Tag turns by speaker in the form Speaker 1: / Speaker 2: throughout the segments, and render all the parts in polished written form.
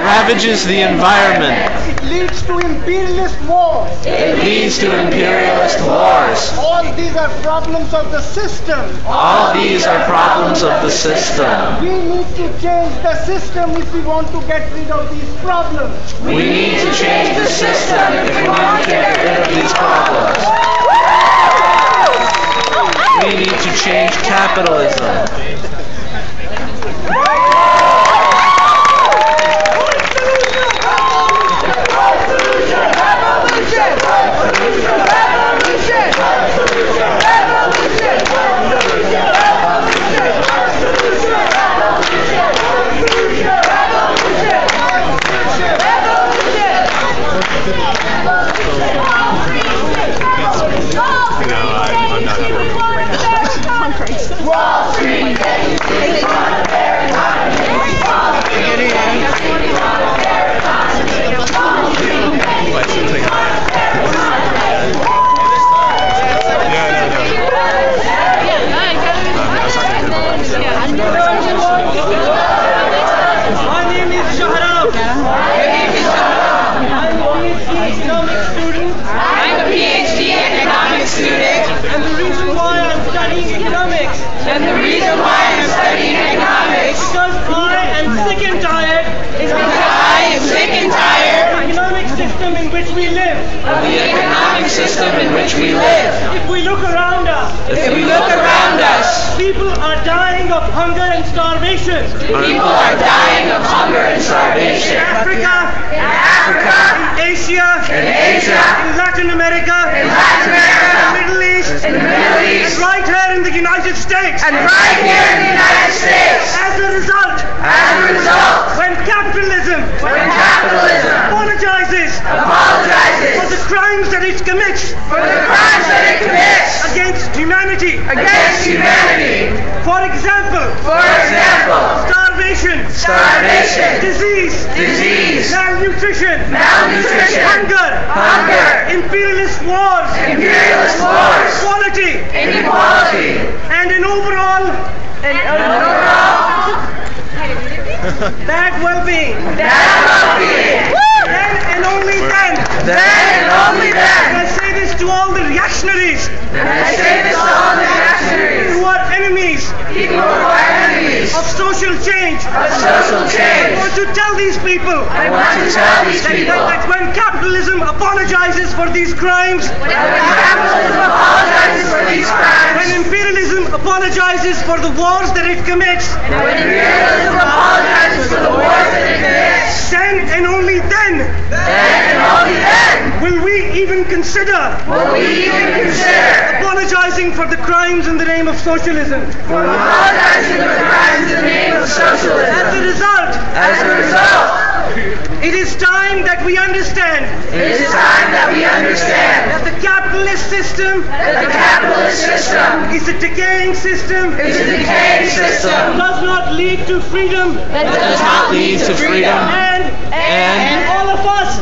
Speaker 1: ravages the environment.
Speaker 2: It leads to imperialist wars.
Speaker 1: It leads to imperialist wars.
Speaker 2: All these are problems of the system.
Speaker 1: All these are problems of the system.
Speaker 2: We need to change the system if we want to get rid of these problems.
Speaker 1: We need to change the system if we want to get rid of these problems. We need to change capitalism.
Speaker 3: Wall Street,
Speaker 4: And the reason why I'm studying economics because I am sick and tired of the economic system in which we live. If we look around us, people are dying of hunger and starvation. In Africa, in Asia, in Latin America, in the Middle East, and right here in the United States. As a result, when capitalism apologizes for the crimes that it commits against humanity. For example, starvation, disease, malnutrition, hunger, imperialist wars, inequality, and an overall bad well-being. Then and only then. And I say this to all the reactionaries. Who are enemies of social change. I want to tell these people that when capitalism apologizes for these crimes, when imperialism apologizes for the wars that it commits, then and only then will we even consider apologizing for the crimes in the name of socialism. As a result, it is time that we understand that the capitalist system is a decaying system. Does not lead to freedom. And all of us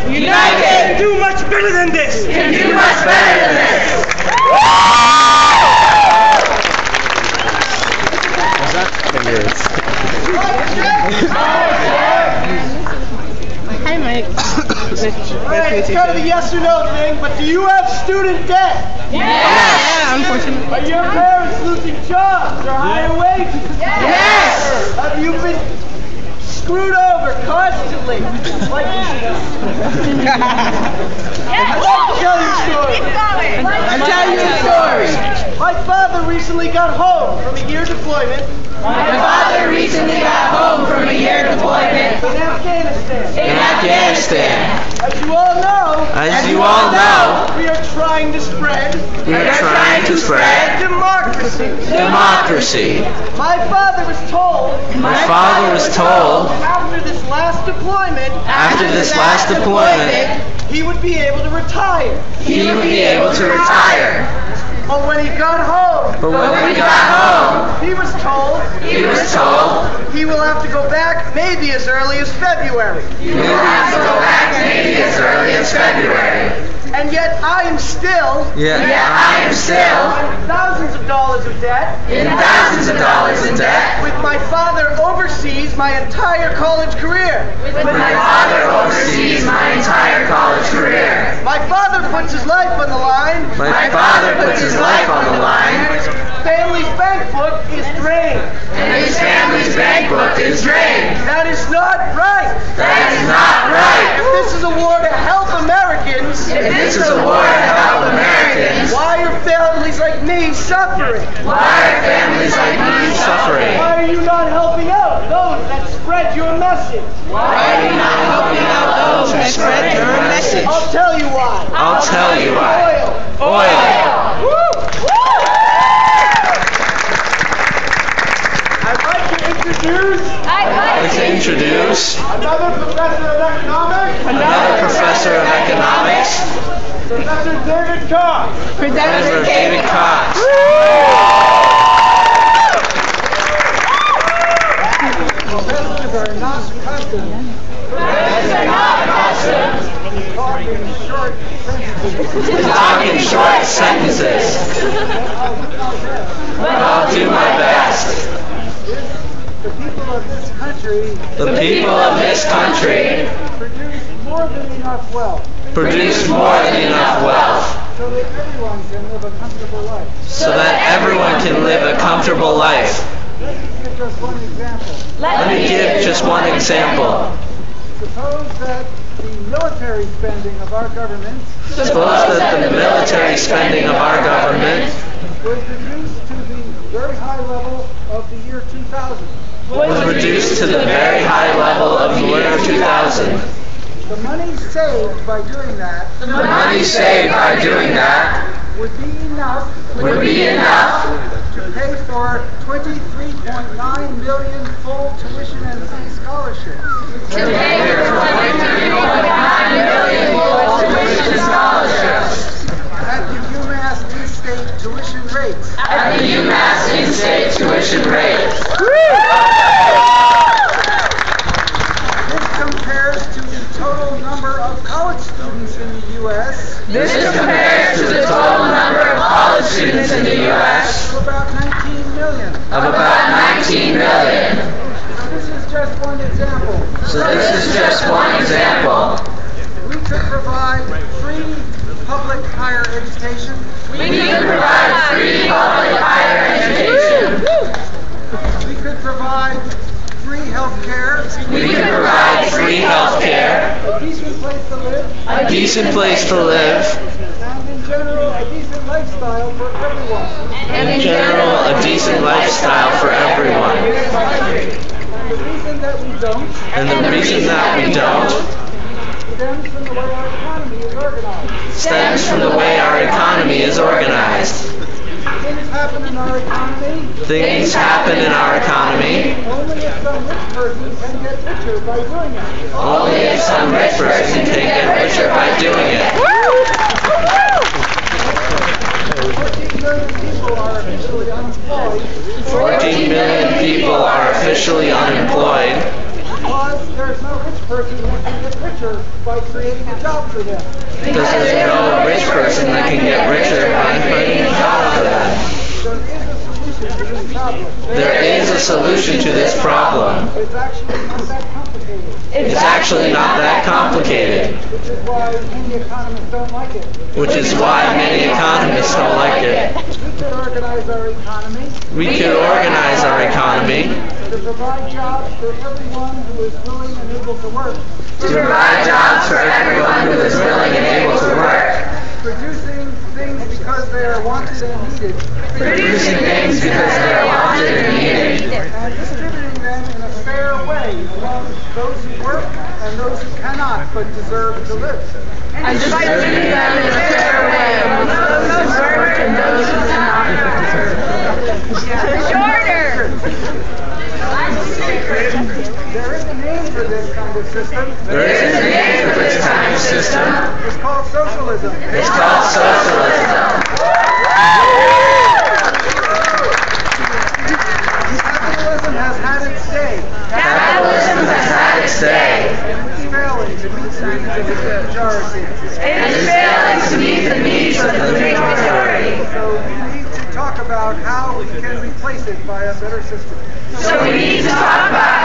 Speaker 4: united can do much better than this.
Speaker 5: Hi, Mike.
Speaker 2: Alright, it's kind of a yes or no thing, but do you have student debt?
Speaker 5: Yeah, unfortunately.
Speaker 2: Are your parents losing jobs or higher wages?
Speaker 4: Yes!
Speaker 2: Have you been screwed over constantly? Like I'll tell you a story. My father recently got home from a year deployment. In Afghanistan. As you all know, we are trying to spread democracy. My father was told after this last deployment he would be able to retire. But when he got home, he was told he will have to go back maybe as early as February. And yet I am still thousands of dollars of debt. With my father oversees my entire college career. My father puts his life on the line. Family's bank book is drained. That is not right. If this is a war to help Americans, why are families like me suffering? Why are you not helping out those that spread your message? I'll tell you why. Oil. I'd like to introduce another professor of economics, Professor David Cox. Professors are not accustomed
Speaker 1: Talking short sentences. I'll do my best.
Speaker 2: The people of this country produce more than enough wealth so that everyone can live a comfortable life. Let me give just one example. Suppose that the military spending of our government was reduced to the very high level of the year 2000. The money saved by doing that would be enough to pay for 23.9 million full tuition and fee scholarships. At the UMass in-state tuition rates. This compares to the total number of college students in the U.S. Of about 19 million. So this is just one example. We could provide free public higher education. We could provide free health care. A decent place to live. And in general, a decent lifestyle for everyone. And the reason that we don't stems from the way our economy is organized. Things happen in our economy only if some rich person can get richer by doing it. 14 million people are officially unemployed. Because there's no rich person that can get richer by creating a job for them.
Speaker 1: There is a solution to this problem.
Speaker 2: It's actually not that complicated.
Speaker 1: Which is why many economists don't like it.
Speaker 2: We could organize our economy
Speaker 1: To provide jobs for everyone who is willing and able to work. Producing things because they are wanted and needed. And distributing them in a fair way among those who work and those who cannot but deserve to live. There is a name for this kind of system. It's called socialism. Capitalism has had its day. It is failing to meet the needs of the majority. about how we can replace it by a better system.
Speaker 6: So we need to talk about